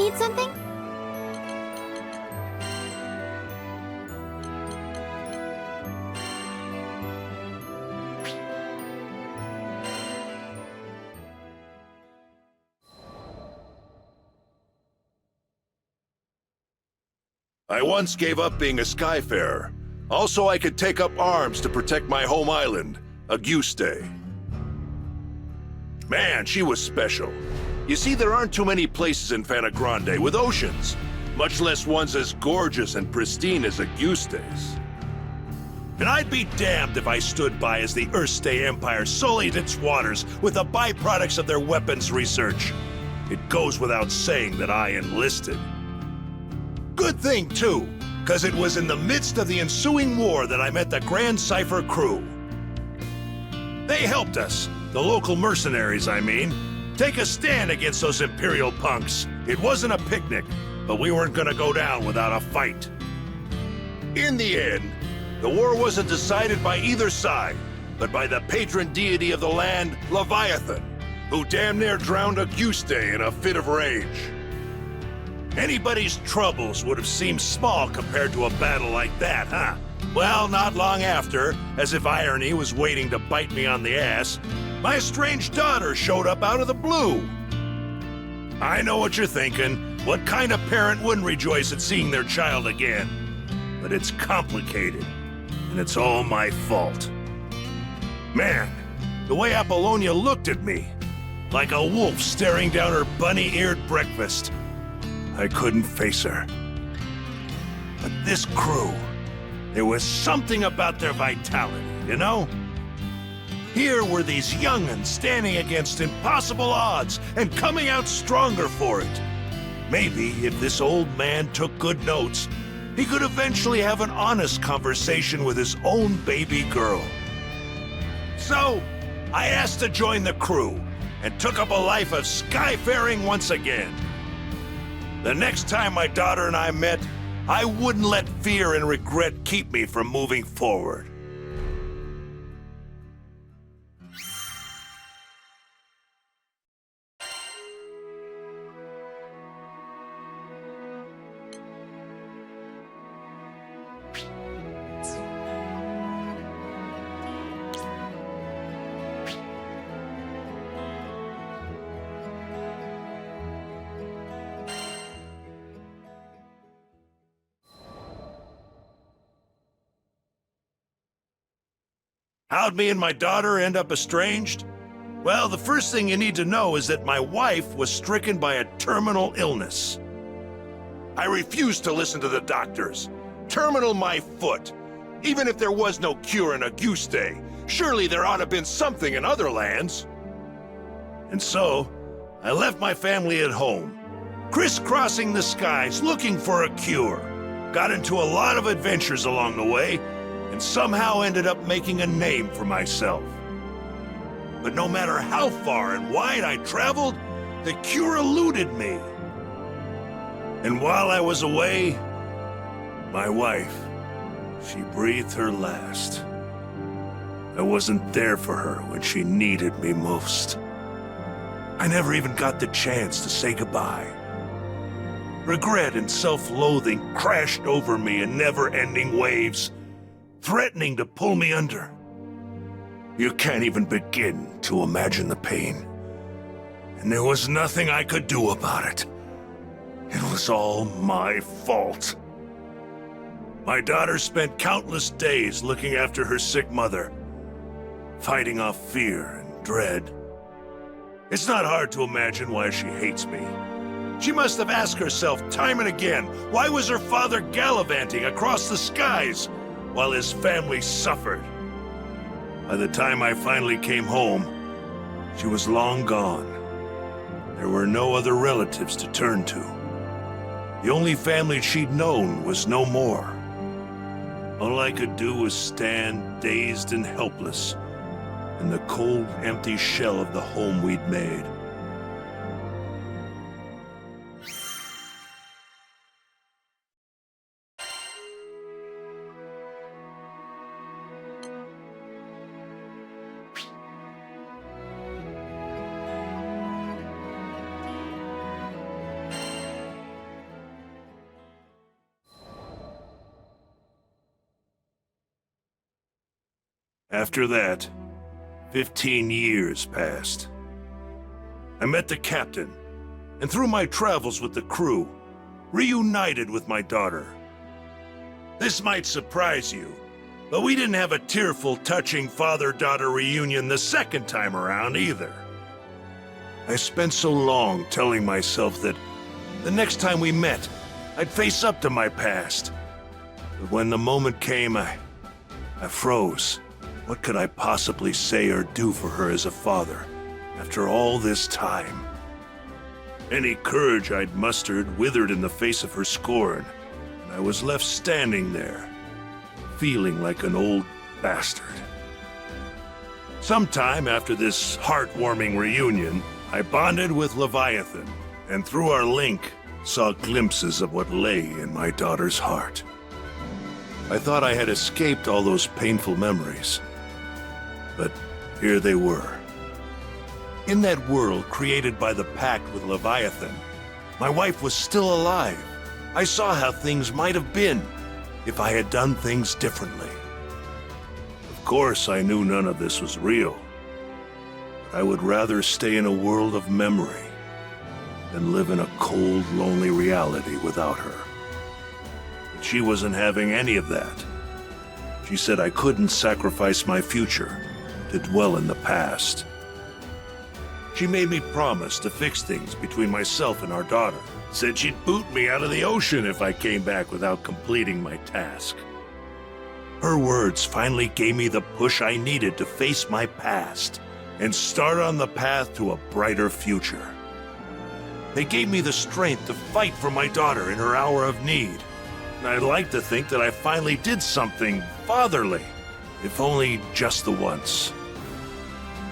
Need something? I once gave up being a skyfarer. Also, I could take up arms to protect my home island, Auguste. Man, she was special. You see, there aren't too many places in Fana Grande with oceans, much less ones as gorgeous and pristine as Auguste's. And I'd be damned if I stood by as the Erste Empire sullied its waters with the byproducts of their weapons research. It goes without saying that I enlisted. Good thing, too, because it was in the midst of the ensuing war that I met the Grand Cipher crew. They helped us, the local mercenaries, I mean, take a stand against those Imperial punks. It wasn't a picnic, but we weren't gonna go down without a fight. In the end, the war wasn't decided by either side, but by the patron deity of the land, Leviathan, who damn near drowned Auguste in a fit of rage. Anybody's troubles would have seemed small compared to a battle like that, huh? Well, not long after, as if irony was waiting to bite me on the ass, my estranged daughter showed up out of the blue. I know what you're thinking. What kind of parent wouldn't rejoice at seeing their child again? But it's complicated, and it's all my fault. Man, the way Apollonia looked at me, like a wolf staring down her bunny-eared breakfast. I couldn't face her. But this crew, there was something about their vitality, you know? Here were these young'uns standing against impossible odds and coming out stronger for it. Maybe if this old man took good notes, he could eventually have an honest conversation with his own baby girl. So, I asked to join the crew and took up a life of skyfaring once again. The next time my daughter and I met, I wouldn't let fear and regret keep me from moving forward. How'd me and my daughter end up estranged? Well, the first thing you need to know is that my wife was stricken by a terminal illness. I refused to listen to the doctors. Terminal my foot. Even if there was no cure in Auguste, surely there ought to have been something in other lands. And so, I left my family at home, crisscrossing the skies looking for a cure. Got into a lot of adventures along the way, and somehow ended up making a name for myself. But no matter how far and wide I traveled, the cure eluded me. And while I was away, my wife, she breathed her last. I wasn't there for her when she needed me most. I never even got the chance to say goodbye. Regret and self-loathing crashed over me in never-ending waves, threatening to pull me under. You can't even begin to imagine the pain. And there was nothing I could do about it. It was all my fault. My daughter spent countless days looking after her sick mother, fighting off fear and dread. It's not hard to imagine why she hates me. She must have asked herself time and again, why was her father gallivanting across the skies while his family suffered? By the time I finally came home, she was long gone. There were no other relatives to turn to. The only family she'd known was no more. All I could do was stand dazed and helpless in the cold, empty shell of the home we'd made. After that, 15 years passed. I met the captain, and through my travels with the crew, reunited with my daughter. This might surprise you, but we didn't have a tearful, touching father-daughter reunion the second time around either. I spent so long telling myself that the next time we met, I'd face up to my past. But when the moment came, I froze. What could I possibly say or do for her as a father, after all this time? Any courage I'd mustered withered in the face of her scorn, and I was left standing there, feeling like an old bastard. Sometime after this heartwarming reunion, I bonded with Leviathan, and through our link, saw glimpses of what lay in my daughter's heart. I thought I had escaped all those painful memories, but here they were. In that world created by the pact with Leviathan, my wife was still alive. I saw how things might have been if I had done things differently. Of course, I knew none of this was real, but I would rather stay in a world of memory than live in a cold, lonely reality without her. But she wasn't having any of that. She said I couldn't sacrifice my future to dwell in the past. She made me promise to fix things between myself and our daughter. Said she'd boot me out of the ocean if I came back without completing my task. Her words finally gave me the push I needed to face my past and start on the path to a brighter future. They gave me the strength to fight for my daughter in her hour of need. And I'd like to think that I finally did something fatherly, if only just the once.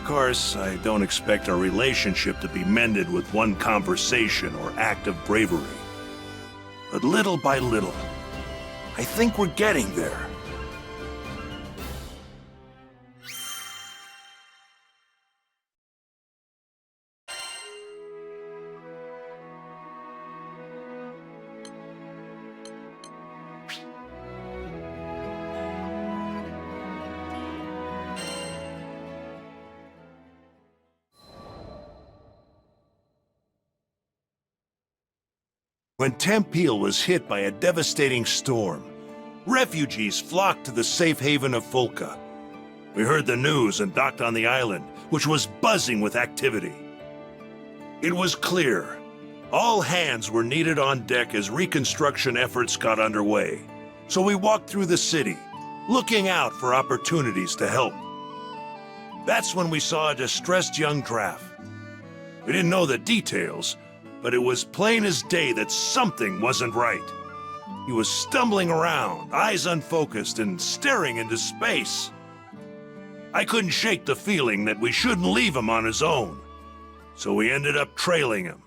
Of course, I don't expect our relationship to be mended with one conversation or act of bravery. But little by little, I think we're getting there. When Tempeal was hit by a devastating storm, refugees flocked to the safe haven of Folka. We heard the news and docked on the island, which was buzzing with activity. It was clear. All hands were needed on deck as reconstruction efforts got underway. So we walked through the city, looking out for opportunities to help. That's when we saw a distressed young draft. We didn't know the details, but it was plain as day that something wasn't right. He was stumbling around, eyes unfocused, and staring into space. I couldn't shake the feeling that we shouldn't leave him on his own, so we ended up trailing him.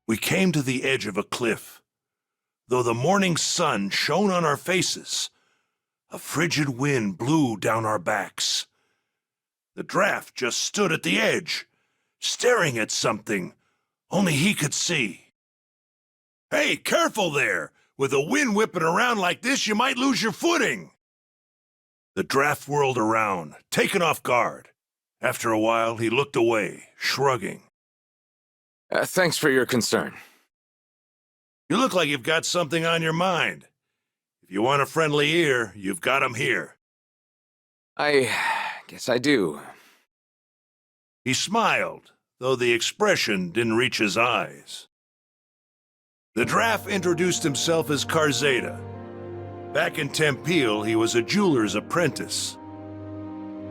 We came to the edge of a cliff. Though the morning sun shone on our faces, a frigid wind blew down our backs. The draft just stood at the edge, staring at something only he could see. Hey, careful there! With the wind whipping around like this, you might lose your footing! The draft whirled around, taken off guard. After a while, he looked away, shrugging. Thanks for your concern. You look like you've got something on your mind. If you want a friendly ear, you've got him here. I guess I do. He smiled, though the expression didn't reach his eyes. The draft introduced himself as Karzada. Back in Tempeal, he was a jeweler's apprentice.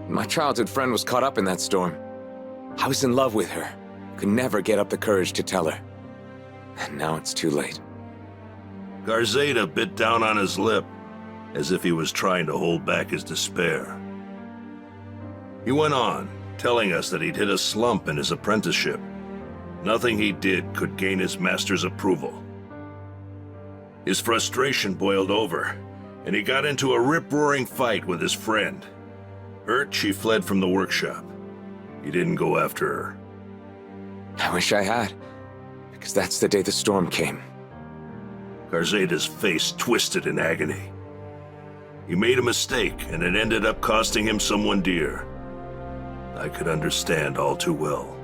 My childhood friend was caught up in that storm. I was in love with her. Could never get up the courage to tell her. And now it's too late. Karzada bit down on his lip, as if he was trying to hold back his despair. He went on, telling us that he'd hit a slump in his apprenticeship. Nothing he did could gain his master's approval. His frustration boiled over, and he got into a rip-roaring fight with his friend. Hurt, she fled from the workshop. He didn't go after her. I wish I had, because that's the day the storm came. Karzada's face twisted in agony. He made a mistake, and it ended up costing him someone dear. I could understand all too well.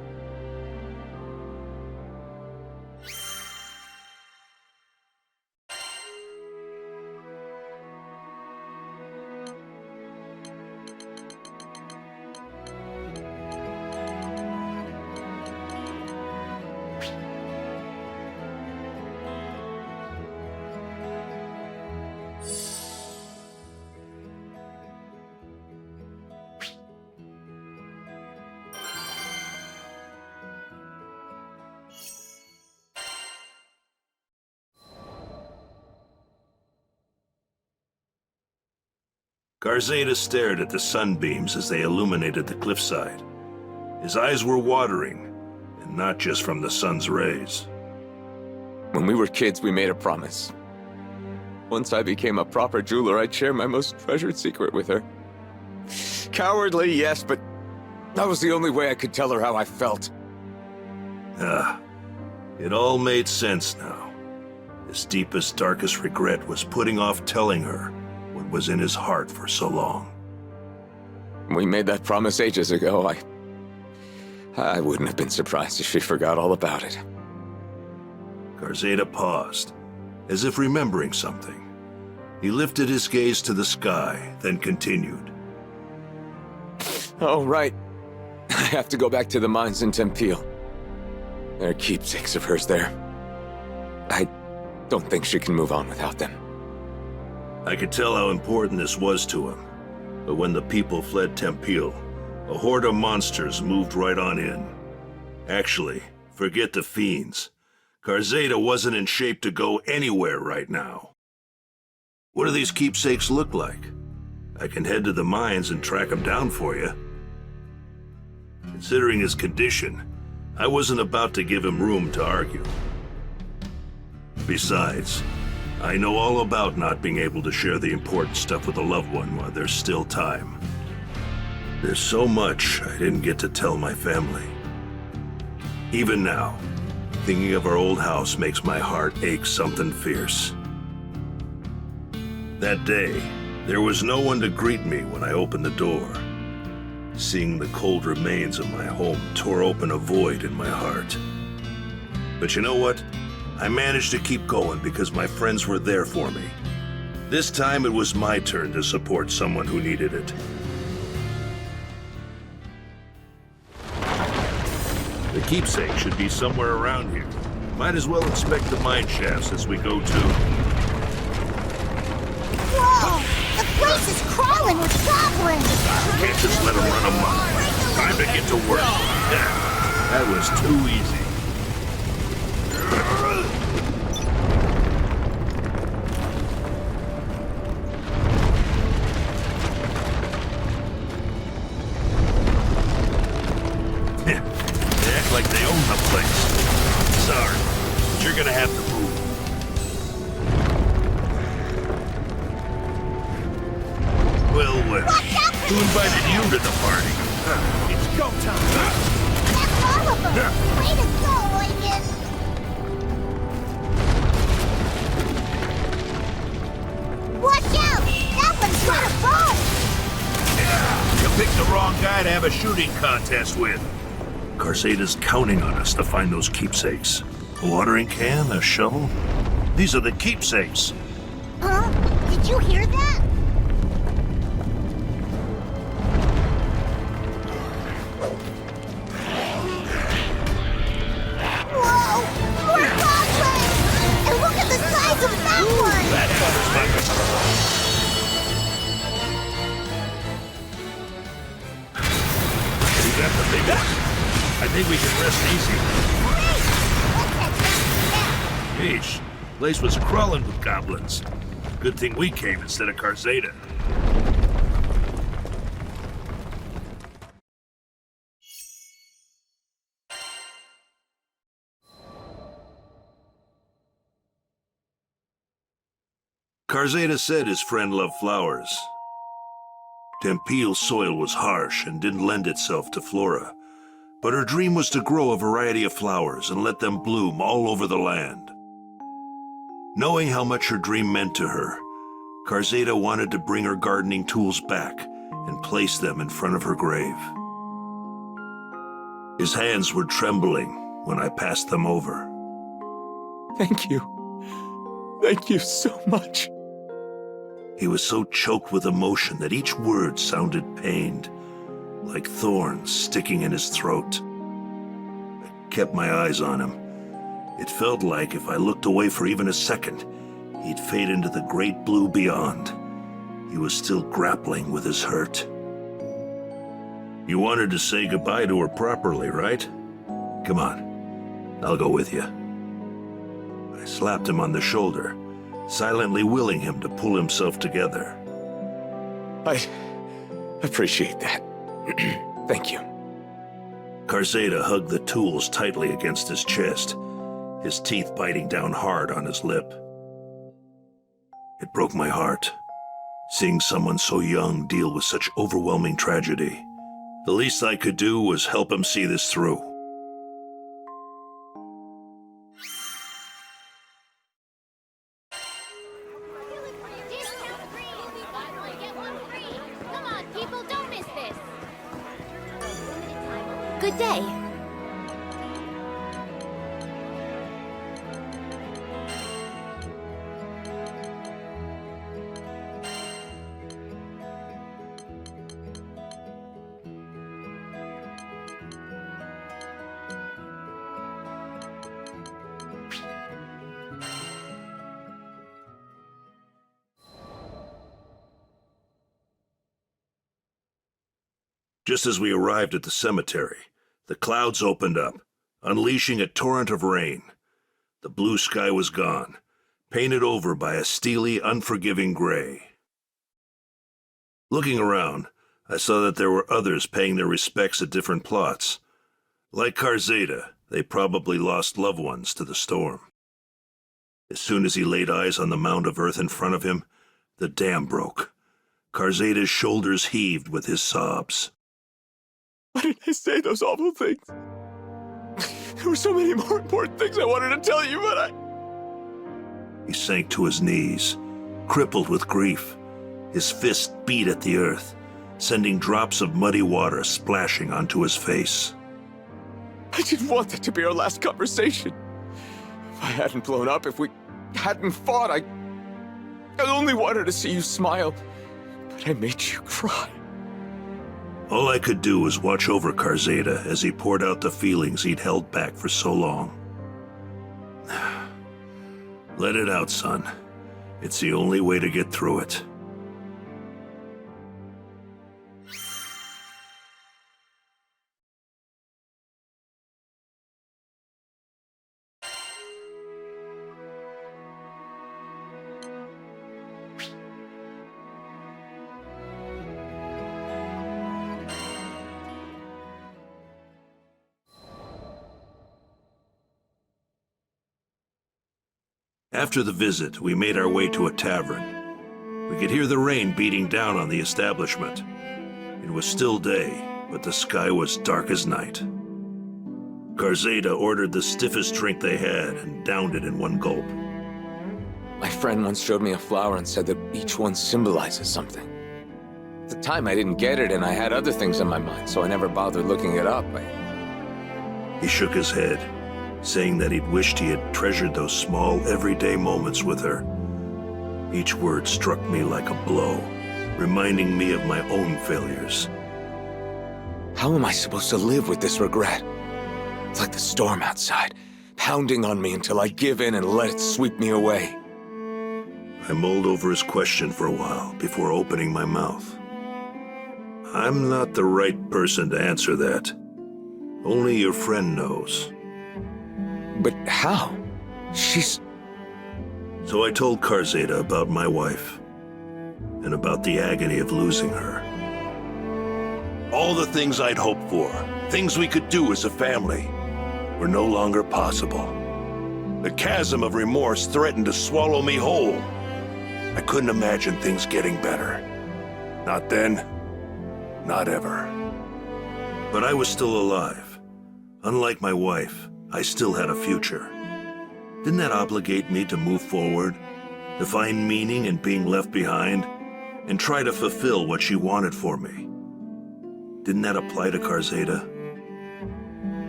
Garzeda stared at the sunbeams as they illuminated the cliffside. His eyes were watering, and not just from the sun's rays. When we were kids, we made a promise. Once I became a proper jeweler, I'd share my most treasured secret with her. Cowardly, yes, but that was the only way I could tell her how I felt. It all made sense now. His deepest, darkest regret was putting off telling her what was in his heart for so long. We made that promise ages ago. I wouldn't have been surprised if she forgot all about it. Garzeda paused, as if remembering something. He lifted his gaze to the sky, then continued. Oh, right. I have to go back to the mines in Tempeal. There are keepsakes of hers there. I don't think she can move on without them. I could tell how important this was to him, but when the people fled Tempeal, a horde of monsters moved right on in. Actually, forget the fiends. Garzeda wasn't in shape to go anywhere right now. What do these keepsakes look like? I can head to the mines and track them down for you. Considering his condition, I wasn't about to give him room to argue. Besides, I know all about not being able to share the important stuff with a loved one while there's still time. There's so much I didn't get to tell my family. Even now, thinking of our old house makes my heart ache something fierce. That day, there was no one to greet me when I opened the door. Seeing the cold remains of my home tore open a void in my heart. But you know what? I managed to keep going because my friends were there for me. This time it was my turn to support someone who needed it. The keepsake should be somewhere around here. Might as well inspect the mine shafts as we go too. Whoa! The place is crawling with goblins! Can't just let them run amok. Time to get to work. That was too easy. Like they own the place. Sorry, but you're gonna have to move. Well, who invited you to the party? It's go time. That's all of them! Way to go, Eugen! Watch out! That one's got a bow! You picked the wrong guy to have a shooting contest with. Garzeda's counting on us to find those keepsakes. A watering can, a shovel? These are the keepsakes. Huh? Did you hear that? Whoa! More goblins! And look at the size of that one! That motherfucker. You got the big one. I think we can rest easy. Yeesh, the place was crawling with goblins. Good thing we came instead of Garzeda. Garzeda said his friend loved flowers. Tempeal's soil was harsh and didn't lend itself to flora. But her dream was to grow a variety of flowers and let them bloom all over the land. Knowing how much her dream meant to her, Karzeda wanted to bring her gardening tools back and place them in front of her grave. His hands were trembling when I passed them over. Thank you. Thank you so much. He was so choked with emotion that each word sounded pained, like thorns sticking in his throat. I kept my eyes on him. It felt like if I looked away for even a second, he'd fade into the great blue beyond. He was still grappling with his hurt. You wanted to say goodbye to her properly, right? Come on, I'll go with you. I slapped him on the shoulder, silently willing him to pull himself together. I appreciate that. Thank you. Karzeda hugged the tools tightly against his chest, his teeth biting down hard on his lip. It broke my heart, seeing someone so young deal with such overwhelming tragedy. The least I could do was help him see this through. Come on, people, don't miss this. Good day. Just as we arrived at the cemetery, the clouds opened up, unleashing a torrent of rain. The blue sky was gone, painted over by a steely, unforgiving gray. Looking around, I saw that there were others paying their respects at different plots. Like Karzeda, they probably lost loved ones to the storm. As soon as he laid eyes on the mound of earth in front of him, the dam broke. Karzeda's shoulders heaved with his sobs. Why did I say those awful things? There were so many more important things I wanted to tell you, but He sank to his knees, crippled with grief. His fist beat at the earth, sending drops of muddy water splashing onto his face. I didn't want that to be our last conversation. If I hadn't blown up, if we hadn't fought, I only wanted to see you smile, but I made you cry. All I could do was watch over Karzeda as he poured out the feelings he'd held back for so long. Let it out, son. It's the only way to get through it. After the visit, we made our way to a tavern. We could hear the rain beating down on the establishment. It was still day, but the sky was dark as night. Karzeda ordered the stiffest drink they had and downed it in one gulp. My friend once showed me a flower and said that each one symbolizes something. At the time, I didn't get it, and I had other things in my mind, so I never bothered looking it up. He shook his head, saying that he'd wished he had treasured those small, everyday moments with her. Each word struck me like a blow, reminding me of my own failures. How am I supposed to live with this regret? It's like the storm outside, pounding on me until I give in and let it sweep me away. I mulled over his question for a while before opening my mouth. I'm not the right person to answer that. Only your friend knows. But how? She's... So I told Karzeda about my wife, and about the agony of losing her. All the things I'd hoped for, things we could do as a family, were no longer possible. The chasm of remorse threatened to swallow me whole. I couldn't imagine things getting better. Not then, not ever. But I was still alive. Unlike my wife, I still had a future. Didn't that obligate me to move forward, to find meaning in being left behind, and try to fulfill what she wanted for me. Didn't that apply to Karzeda?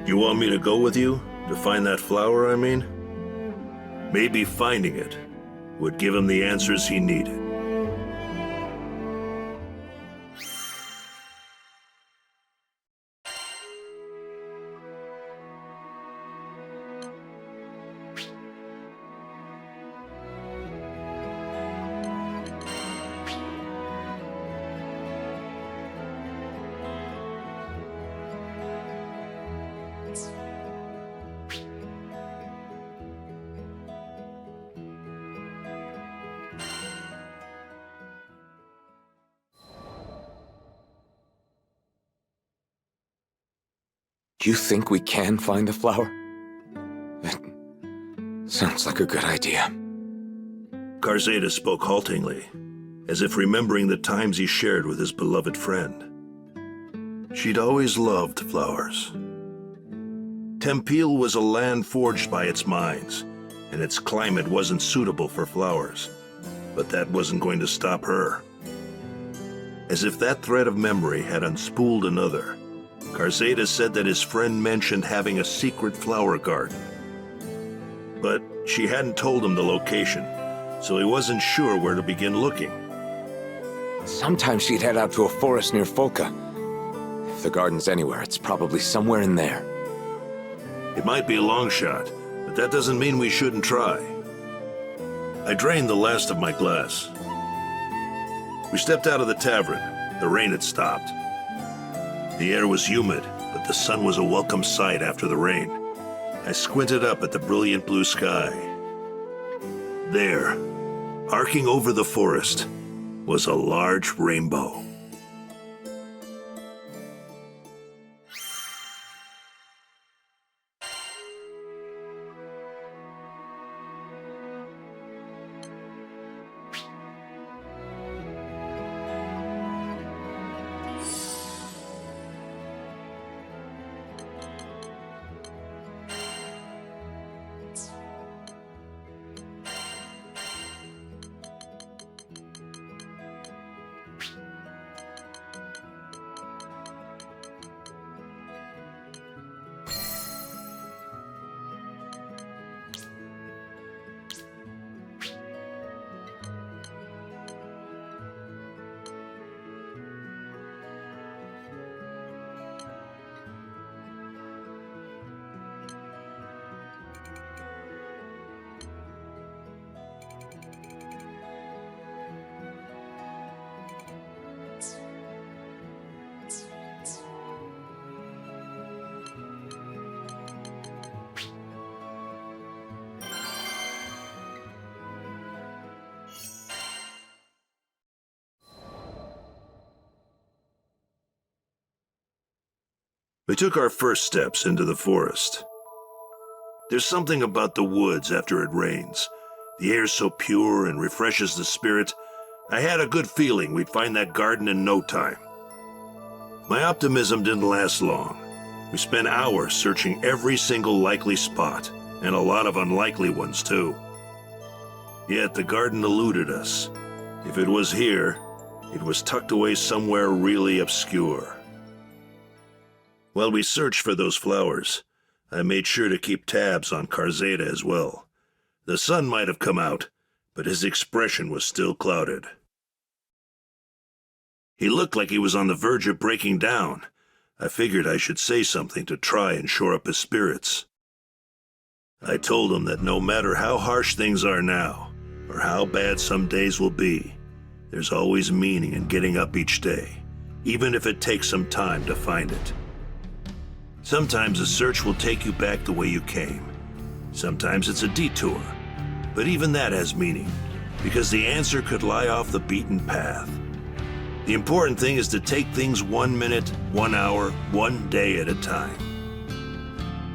You want me to go with you to find that flower, I mean? Maybe finding it would give him the answers he needed. Do you think we can find the flower? That sounds like a good idea. Karzeda spoke haltingly, as if remembering the times he shared with his beloved friend. She'd always loved flowers. Tempil was a land forged by its mines, and its climate wasn't suitable for flowers. But that wasn't going to stop her. As if that thread of memory had unspooled another, Karzeda said that his friend mentioned having a secret flower garden. But she hadn't told him the location, so he wasn't sure where to begin looking. Sometimes she'd head out to a forest near Folka. If the garden's anywhere, it's probably somewhere in there. It might be a long shot, but that doesn't mean we shouldn't try. I drained the last of my glass. We stepped out of the tavern. The rain had stopped. The air was humid, but the sun was a welcome sight after the rain. I squinted up at the brilliant blue sky. There, arcing over the forest, was a large rainbow. We took our first steps into the forest. There's something about the woods after it rains. The air's so pure and refreshes the spirit. I had a good feeling we'd find that garden in no time. My optimism didn't last long. We spent hours searching every single likely spot, and a lot of unlikely ones too. Yet the garden eluded us. If it was here, it was tucked away somewhere really obscure. While we searched for those flowers, I made sure to keep tabs on Karzeda as well. The sun might have come out, but his expression was still clouded. He looked like he was on the verge of breaking down. I figured I should say something to try and shore up his spirits. I told him that no matter how harsh things are now, or how bad some days will be, there's always meaning in getting up each day, even if it takes some time to find it. Sometimes a search will take you back the way you came. Sometimes it's a detour. But even that has meaning, because the answer could lie off the beaten path. The important thing is to take things 1 minute, 1 hour, 1 day at a time.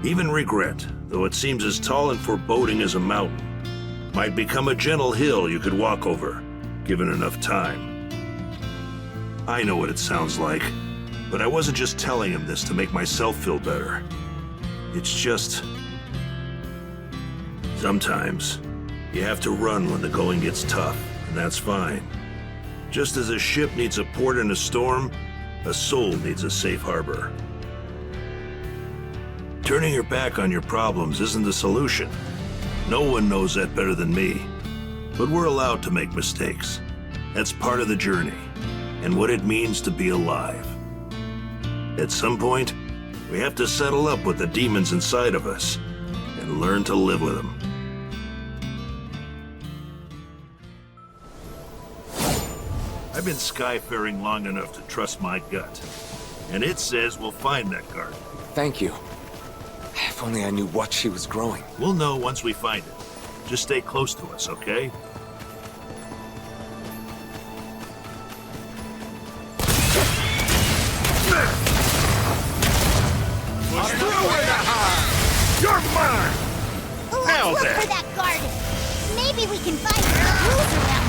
Even regret, though it seems as tall and foreboding as a mountain, might become a gentle hill you could walk over, given enough time. I know what it sounds like. But I wasn't just telling him this to make myself feel better. It's just... sometimes You have to run when the going gets tough, and that's fine. Just as a ship needs a port in a storm, a soul needs a safe harbor. Turning your back on your problems isn't the solution. No one knows that better than me. But we're allowed to make mistakes. That's part of the journey, and what it means to be alive. At some point, we have to settle up with the demons inside of us and learn to live with them. I've been skyfaring long enough to trust my gut, and it says we'll find that garden. Thank you. If only I knew what she was growing. We'll know once we find it. Just stay close to us, okay? You're mine! Now Let's look then. for that garden. Maybe we can find some clues around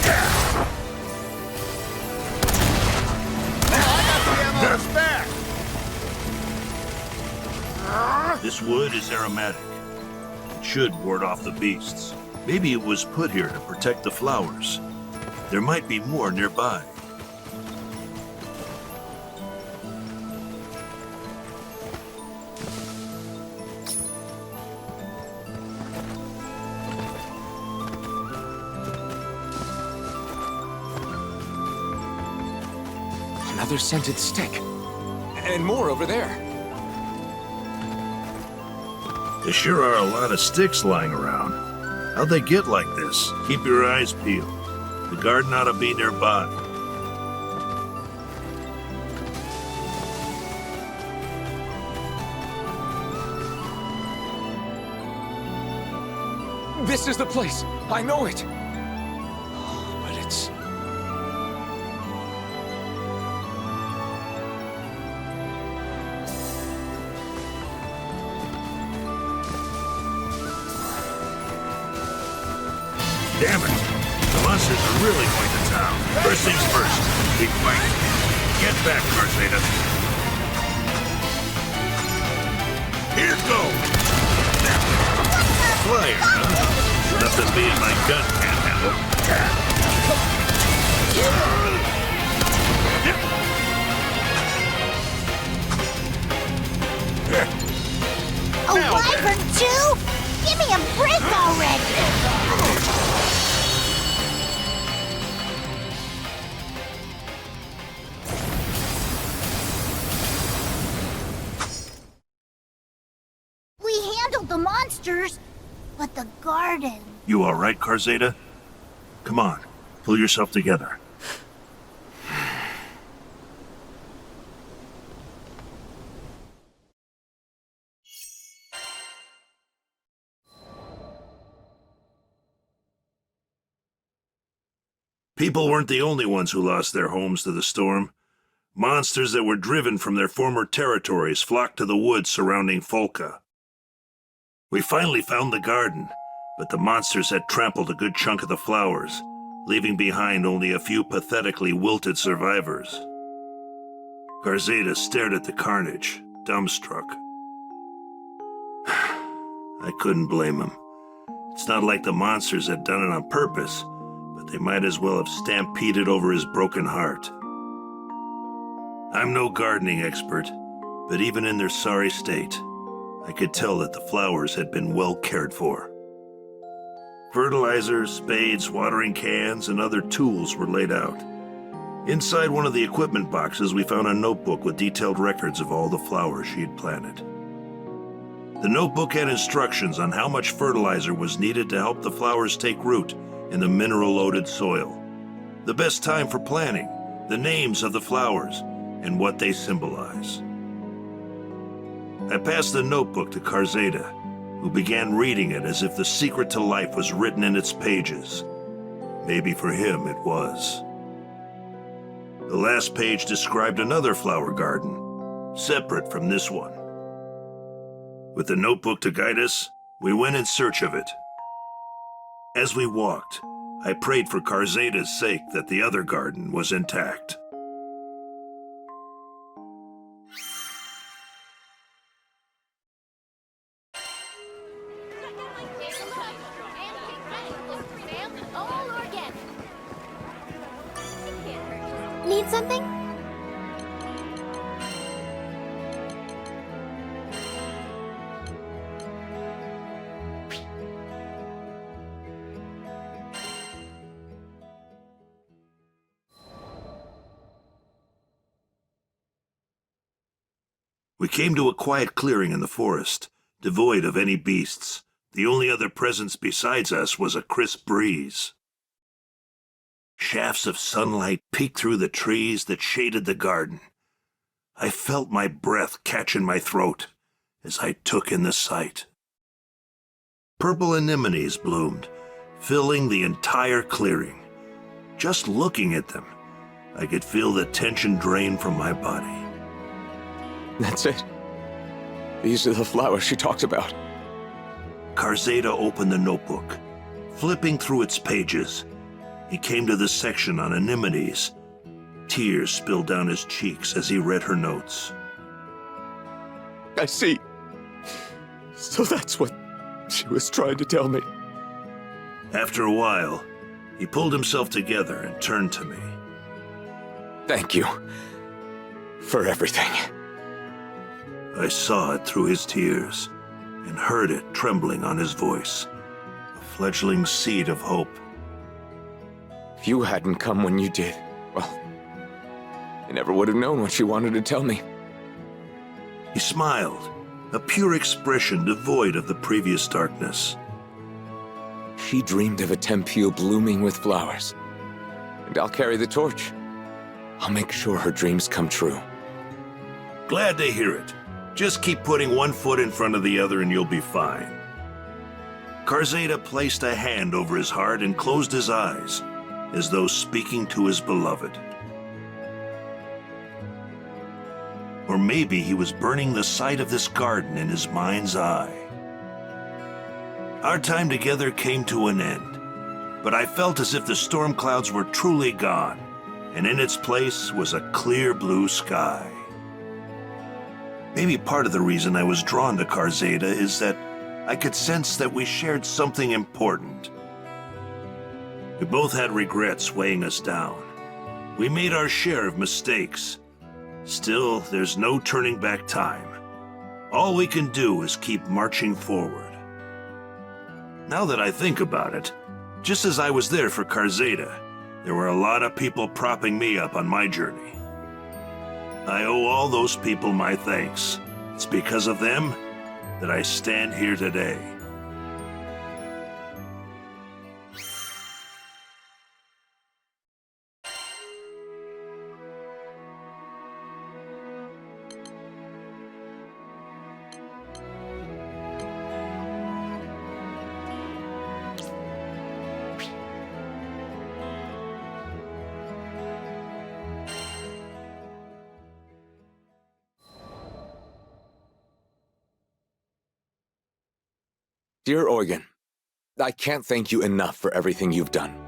here. This wood is aromatic. It should ward off the beasts. Maybe it was put here to protect the flowers. There might be more nearby. Another scented stick. And more over there. There sure are a lot of sticks lying around. How'd they get like this? Keep your eyes peeled. The garden ought to be nearby. This is the place. I know it. But it's... Damn it! The monsters are really going to town. First things first, big fight. Get back, Garzeda. Here goes! Flyer, huh? Nothing me and my gun can't handle. A wyvern too? Give me a break already! We handled the monsters, but the garden... You all right, Garzeda? Come on, pull yourself together. People weren't the only ones who lost their homes to the storm. Monsters that were driven from their former territories flocked to the woods surrounding Folka. We finally found the garden, but the monsters had trampled a good chunk of the flowers, leaving behind only a few pathetically wilted survivors. Garzeda stared at the carnage, dumbstruck. I couldn't blame him. It's not like the monsters had done it on purpose, but they might as well have stampeded over his broken heart. I'm no gardening expert, but even in their sorry state, I could tell that the flowers had been well cared for. Fertilizers, spades, watering cans, and other tools were laid out. Inside one of the equipment boxes, we found a notebook with detailed records of all the flowers she had planted. The notebook had instructions on how much fertilizer was needed to help the flowers take root in the mineral-loaded soil, the best time for planting, the names of the flowers, and what they symbolize. I passed the notebook to Garzeda, who began reading it as if the secret to life was written in its pages. Maybe for him it was. The last page described another flower garden, separate from this one. With the notebook to guide us, we went in search of it. As we walked, I prayed for Garzeda's sake that the other garden was intact. need something? We came to a quiet clearing in the forest, devoid of any beasts. The only other presence besides us was a crisp breeze. Shafts of sunlight peeked through the trees that shaded the garden. I felt my breath catch in my throat as I took in the sight. Purple anemones bloomed, filling the entire clearing. Just looking at them, I could feel the tension drain from my body. That's it. These are the flowers she talked about. Karzada opened the notebook. Flipping through its pages, he came to the section on anemones. Tears spilled down his cheeks as he read her notes. I see. So that's what she was trying to tell me. After a while, he pulled himself together and turned to me. Thank you for everything. I saw it through his tears and heard it trembling on his voice, a fledgling seed of hope. If you hadn't come when you did, well, I never would have known what she wanted to tell me. He smiled, a pure expression devoid of the previous darkness. She dreamed of a Tempeel blooming with flowers, and I'll carry the torch. I'll make sure her dreams come true. Glad to hear it. Just keep putting one foot in front of the other and you'll be fine. Karzada placed a hand over his heart and closed his eyes, as though speaking to his beloved. Or maybe he was burning the sight of this garden in his mind's eye. Our time together came to an end, but I felt as if the storm clouds were truly gone, and in its place was a clear blue sky. Maybe part of the reason I was drawn to Karzada is that I could sense that we shared something important. We both had regrets weighing us down. We made our share of mistakes. Still, there's no turning back time. All we can do is keep marching forward. Now that I think about it, just as I was there for Karzada, there were a lot of people propping me up on my journey. I owe all those people my thanks. It's because of them that I stand here today. Dear Eugen, I can't thank you enough for everything you've done.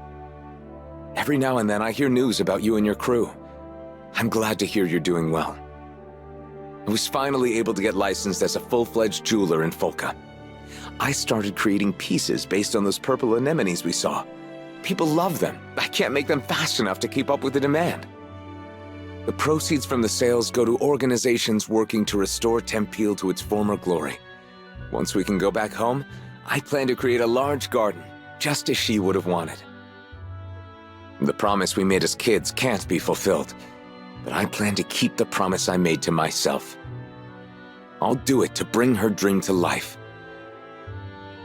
Every now and then I hear news about you and your crew. I'm glad to hear you're doing well. I was finally able to get licensed as a full-fledged jeweler in Folka. I started creating pieces based on those purple anemones we saw. People love them. I can't make them fast enough to keep up with the demand. The proceeds from the sales go to organizations working to restore Tempeel to its former glory. Once we can go back home, I plan to create a large garden, just as she would have wanted. The promise we made as kids can't be fulfilled, but I plan to keep the promise I made to myself. I'll do it to bring her dream to life.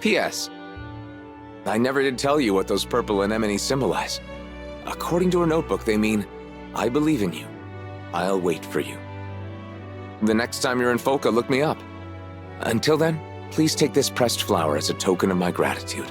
P.S. I never did tell you what those purple anemones symbolize. According to her notebook, they mean, I believe in you. I'll wait for you. The next time you're in Folka, look me up. Until then, please take this pressed flower as a token of my gratitude.